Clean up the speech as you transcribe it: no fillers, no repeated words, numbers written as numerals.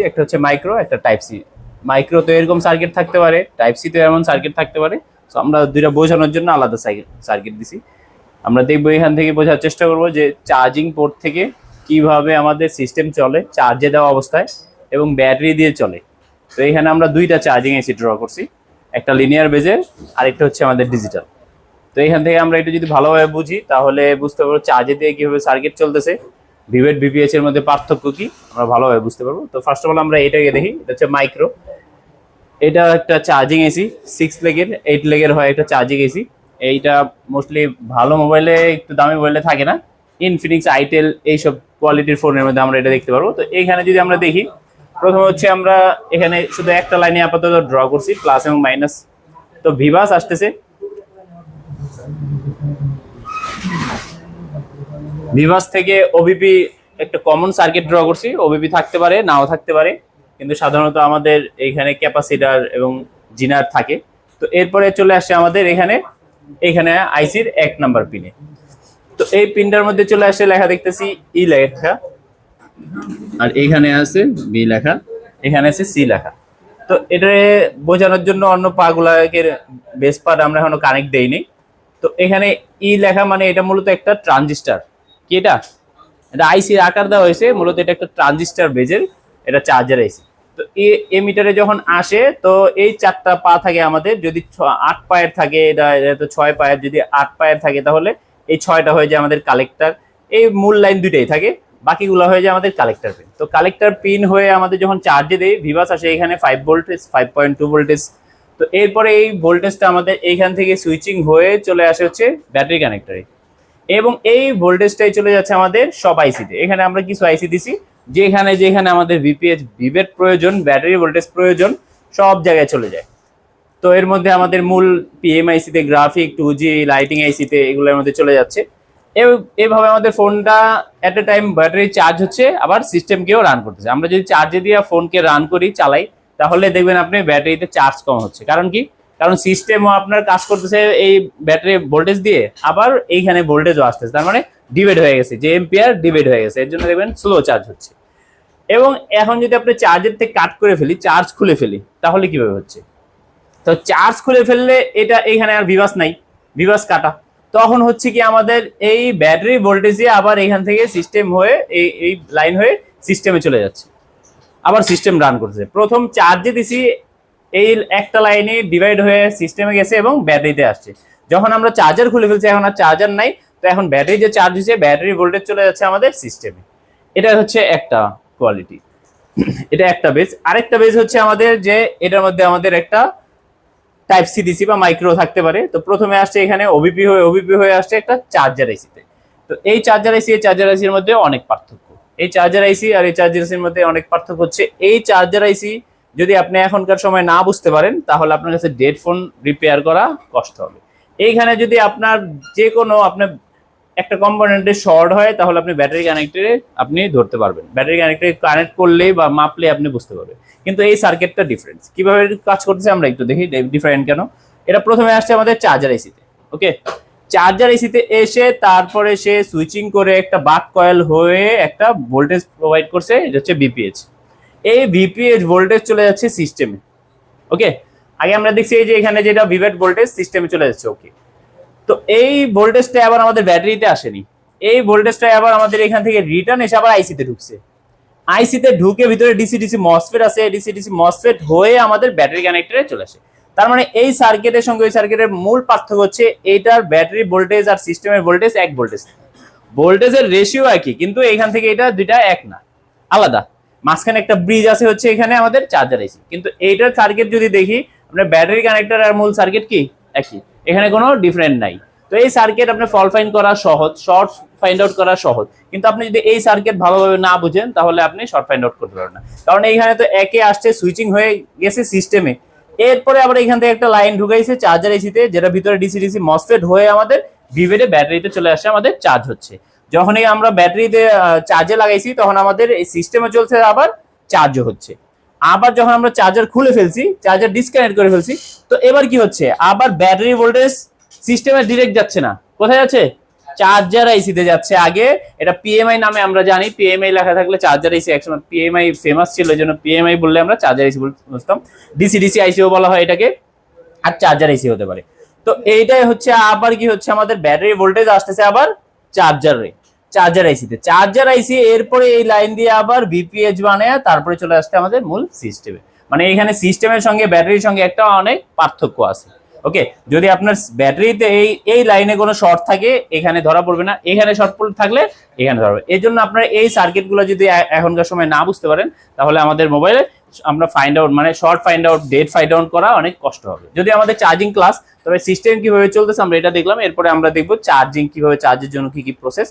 একটা হচ্ছে মাইক্রো, একটা টাইপ সি। মাইক্রো তো এরকম সার্কিট থাকতে পারে, টাইপ সি তো এমন সার্কিট থাকতে পারে। তো আমরা দুইটা বোঝানোর জন্য আলাদা সার্কিট দিছি। আমরা দেখবো এখান থেকে বোঝার চেষ্টা করব যে চার্জিং পোর্ট থেকে কিভাবে আমাদের সিস্টেম চলে চার্জে দেওয়া অবস্থায় এবং ব্যাটারি দিয়ে চলে। তো এখানে আমরা দুইটা চার্জিং এসি ড্র করছি, একটা লিনিয়ার বেজের, আরেকটা হচ্ছে আমাদের ডিজিটাল। তো এখান থেকে আমরা একটু যদি ভালোভাবে বুঝি তাহলে বুঝতে পারবো চার্জে দিয়ে কিভাবে সার্কিট চলতেছে, ভিভেট ভিপিএস এর মধ্যে পার্থক্য কি আমরা ভালোভাবে বুঝতে পারবো। তো ফার্স্ট অফ অল আমরা এটাকে দেখি, এটা হচ্ছে মাইক্রো। এটা একটা চার্জিং এসি, 6 লেগের 8 লেগের হয় একটা চার্জিং এসি। এইটা মোস্টলি ভালো মোবাইলে, একটু দামি মোবাইলে থাকে না, ইনফিনিক্স আইটেল এইসব কোয়ালিটির ফোনের মধ্যে আমরা এটা দেখতে পারবো। তো এখানে যদি আমরা দেখি, প্রথমে হচ্ছে আমরা এখানে শুধু একটা লাইনে আপাতত ড্র করছি, প্লাস এবং মাইনাস। তো ভিভাস আসতেছে, ভিভাস থেকে ওবিপি একটা কমন সার্কিট ড্র করছি। ওবিপি থাকতে পারে, নাও থাকতে পারে, কিন্তু সাধারণত আমাদের এইখানে ক্যাপাসিটার এবং জিনার থাকে। তো এরপরে চলে আসছে আমাদের এখানে এখানে আইসির 1 নাম্বার পিনে। তো এই পিনটার মধ্যে চলে আসছে লেখা দেখতেছি ই লেখা, আর এখানে আছে বি লেখা, এখানে আছে সি লেখা। তো এটা বোঝানোর জন্য অন্য পাগুলাকে বেস পার্ট আমরা এখনো কানেক্ট দেইনি। তো এখানে ই লেখা মানে এটা মূলত একটা ট্রানজিস্টার। কি এটা? এটা আইসির আকার দেওয়া হয়েছে, মূলত এটা একটা ট্রানজিস্টার বেজের, এটা চার্জার আইসি। তো এই মিটারে যখন আসে, তো এই 4টা পা থাকে আমাদের, যদি 8 পায়ের থাকে, এটা তো 6 পায়ের, যদি 8 পায়ের থাকে তাহলে এই 6টা হয়ে যায় আমাদের কালেক্টর। এই মূল লাইন দুইটাই থাকে, বাকিগুলো হয়ে যায় আমাদের কালেক্টর পিন। তো কালেক্টর পিন হয়ে আমাদের যখন চার্জে দেয়, ভিভাস আসে এখানে 5 ভোল্টেজ, 5.2 ভোল্টেজ। তো এরপরে এই ভোল্টেজটা আমাদের এইখান থেকে সুইচিং হয়ে চলে আসে হচ্ছে ব্যাটারি কানেক্টরে, এবং এই ভোল্টেজটাই চলে যাচ্ছে আমাদের সব আইসিতে। এখানে আমরা কিছু আইসি দিছি যেখানে যেখানে আমাদের ভিপিএস ভিভেট প্রয়োজন, ব্যাটারি ভোল্টেজ প্রয়োজন, সব জায়গায় চলে যায়। তো এর মধ্যে আমাদের মূল পিএম আইসিতে, গ্রাফিক 2G লাইটিং আইসিতে, এগুলোর মধ্যে চলে যাচ্ছে। এইভাবে আমাদের ফোনটা এট এ টাইম ব্যাটারি চার্জ হচ্ছে, আবার সিস্টেমকেও রান করতেছে। আমরা যদি চার্জে দিয়ে ফোনকে রান করি, চালাই, তাহলে দেখবেন আপনি ব্যাটারিতে চার্জ কম হচ্ছে। কারণ কি? কারণ সিস্টেমও আপনার কাজ করতেছে এই ব্যাটারি ভোল্টেজ দিয়ে, আবার এইখানে ভোল্টেজও আসতেছে, তার মানে ডিভাইড হয়ে গেছে, যে এম্পিয়ার ডিভাইড হয়ে গেছে, এর জন্য দেখবেন স্লো চার্জ হচ্ছে। এবং এখন যদি আপনি চার্জের থেকে কাট করে ফেলি, চার্জ খুলে ফেলি, তাহলে কিভাবে হচ্ছে? তো চার্জ খুলে ফেললে এটা এখানে আর ভিভাস নাই, ভিভাস কাটা। তখন হচ্ছে কি আমাদের এই ব্যাটারি ভোল্টেজে আবার এখান থেকে সিস্টেম হয়ে এই লাইন হয়ে সিস্টেমে চলে যাচ্ছে, আবার সিস্টেম রান করছে। প্রথম চার্জে দিছি, এই একটা লাইনে ডিভাইড হয়ে সিস্টেমে গেছে এবং ব্যাটারিতে আসছে। যখন আমরা চার্জার খুলে ফেলছি, এখন আর চার্জার নাই, তো এখন ব্যাটারি যে চার্জ হয়েছে, ব্যাটারি ভোল্টেজ চলে যাচ্ছে আমাদের সিস্টেমে। এটা হচ্ছে একটা কোয়ালিটি, এটা একটা বেজ। আরেকটা বেজ হচ্ছে আমাদের যে এটার মধ্যে আমাদের একটা টাইপ সি ডিসি বা মাইক্রো থাকতে পারে। তো প্রথমে আসছে এখানে ওবিপি হয়ে আসছে একটা চার্জার আইসিতে। তো এই চার্জার আইসি এই চার্জার আইসির মধ্যে অনেক পার্থক্য। এই চার্জার আইসি আর এই চার্জার আইসির মধ্যে অনেক পার্থক্য হচ্ছে, এই চার্জার আইসি যদি আপনি এখনকার সময় না বুঝতে পারেন, তাহলে আপনার কাছে ডেড ফোন রিপেয়ার করা কষ্ট হবে। এইখানে যদি আপনার যে কোনো আপনার একটা কম্পোনেন্টে শর্ট হয়, তাহলে আপনি ব্যাটারি কানেক্টরে আপনি ধরতে পারবেন, ব্যাটারি কানেক্টরে কানেক্ট করলেই বা মাপলে আপনি বুঝতে পারবেন। কিন্তু এই সার্কিটটা ডিফারেন্স, কিভাবে কাজ করতেছে আমরা একটু দেখি ডিফারেন্ট কেন। এটা প্রথমে আসছে আমাদের চার্জার এসিতে। ওকে, চার্জার এসিতে এসে তারপরে সে সুইচিং করে একটা বাক কয়েল হয়ে একটা ভোল্টেজ প্রোভাইড করছে, এটা হচ্ছে ভিপিএইচ। এই ভিপিএইচ ভোল্টেজ চলে যাচ্ছে সিস্টেমে। ওকে, আগে আমরা দেখছি এই যে এখানে যেটা ভিভেট ভোল্টেজ সিস্টেমে চলে যাচ্ছে। ওকে, তো এই ভোল্টেজটা আবার আমাদের ব্যাটারিতে আসেনি, এই ভোল্টেজটা আবার আমাদের এখান থেকে রিটার্ন এসে আবার আইসিতে ঢুকছে। আইসিতে ঢুকে ভিতরে ডিসি ডিসি মসফেট আছে, ডিসি ডিসি মসফেট হয়ে আমাদের ব্যাটারি কানেক্টরে চলে আসে। তার মানে এই সার্কিটের সঙ্গে ওই সার্কিটের মূল পার্থক্য হচ্ছে এইটার ব্যাটারি ভোল্টেজ আর সিস্টেমের ভোল্টেজ এক ভোল্টেজ, ভোল্টেজের রেশিও একই, কিন্তু এখান থেকে এটা দুইটা এক না, আলাদা। মাঝখানে একটা ব্রিজ আছে হচ্ছে এখানে আমাদের চার্জার আইসি। কিন্তু এইটার সার্কিট যদি দেখি, আপনার ব্যাটারি কানেক্টর আর মূল সার্কিট কি একই, এখানে কোনো ডিফারেন্ট নাই। তো এই সার্কিট আপনার ফল্ট ফাইন্ড করা সহজ, শর্ট ফাইন্ড আউট করা সহজ, কিন্তু আপনি যদি এই সার্কিট ভালোভাবে না বুঝেন, তাহলে আপনি শর্ট ফাইন্ড আউট করতে পারবেন না। কারণ এইখানে তো একে আসছে, সুইচিং হয়ে গেছে সিস্টেমে, এরপরে আবার এখান থেকে একটা লাইন ঢুকাইছে চার্জার এসিতে, যেটা ভিতরে ডিসি ডিসি মসফেট হয়ে আমাদের ভিভেটে ব্যাটারিতে চলে আসছে, আমাদের চার্জ হচ্ছে। যখনই আমরা ব্যাটারিতে চার্জে লাগাইছি, তখন আমাদের এই সিস্টেমে চলছে, আবার চার্জও হচ্ছে। আবার যখন আমরা চার্জার খুলে ফেলছি, চার্জার ডিসকানেক্ট করে ফেলছি, তো এবার কি হচ্ছে, আবার ব্যাটারি ভোল্টেজ সিস্টেমে ডিরেক্ট যাচ্ছে না, কোথায় যাচ্ছে? চার্জার আইসিতে যাচ্ছে আগে। এটা পিএমআই নামে আমরা জানি, পিএমআই লেখা থাকলে চার্জার আইসি, একসময় পিএমআই ফেমাস ছিল, এই জন্য পিএমআই বললে আমরা চার্জার আইসি বুঝতাম। ডিসি ডিসি আইসিও বলা হয় এটাকে, আর চার্জার আইসি হতে পারে। তো এইটাই হচ্ছে আবার কি হচ্ছে আমাদের ব্যাটারি ভোল্টেজ আসতেছে আবার চার্জার আইসিতে, চার্জার আইসি এরপরে এই লাইন দিয়ে আবার বিপিএইচ বানায় তারপরে চলে আসছে আমাদের মূল সিস্টেমে। মানে এখানে সিস্টেমের সঙ্গে ব্যাটারির সঙ্গে একটা অনেক পার্থক্য আছে। ওকে, যদি আপনার ব্যাটারিতে এই লাইনে কোনো শর্ট থাকে এখানে ধরা পড়বে না, এখানে শর্ট থাকলে এখানে ধরবে। এই জন্য আপনার এই সার্কিটগুলো যদি এখনকার সময় না বুঝতে পারেন তাহলে আমাদের মোবাইলে আমরা ফাইন্ড আউট মানে short find out, date find out করা অনেক কষ্ট হবে। যদি আমাদের চার্জিং ক্লাস, তবে সিস্টেম কিভাবে চলতেছে আমরা এটা দেখলাম, এরপরে আমরা দেখবো চার্জিং কিভাবে, চার্জের জন্য কি কি প্রসেস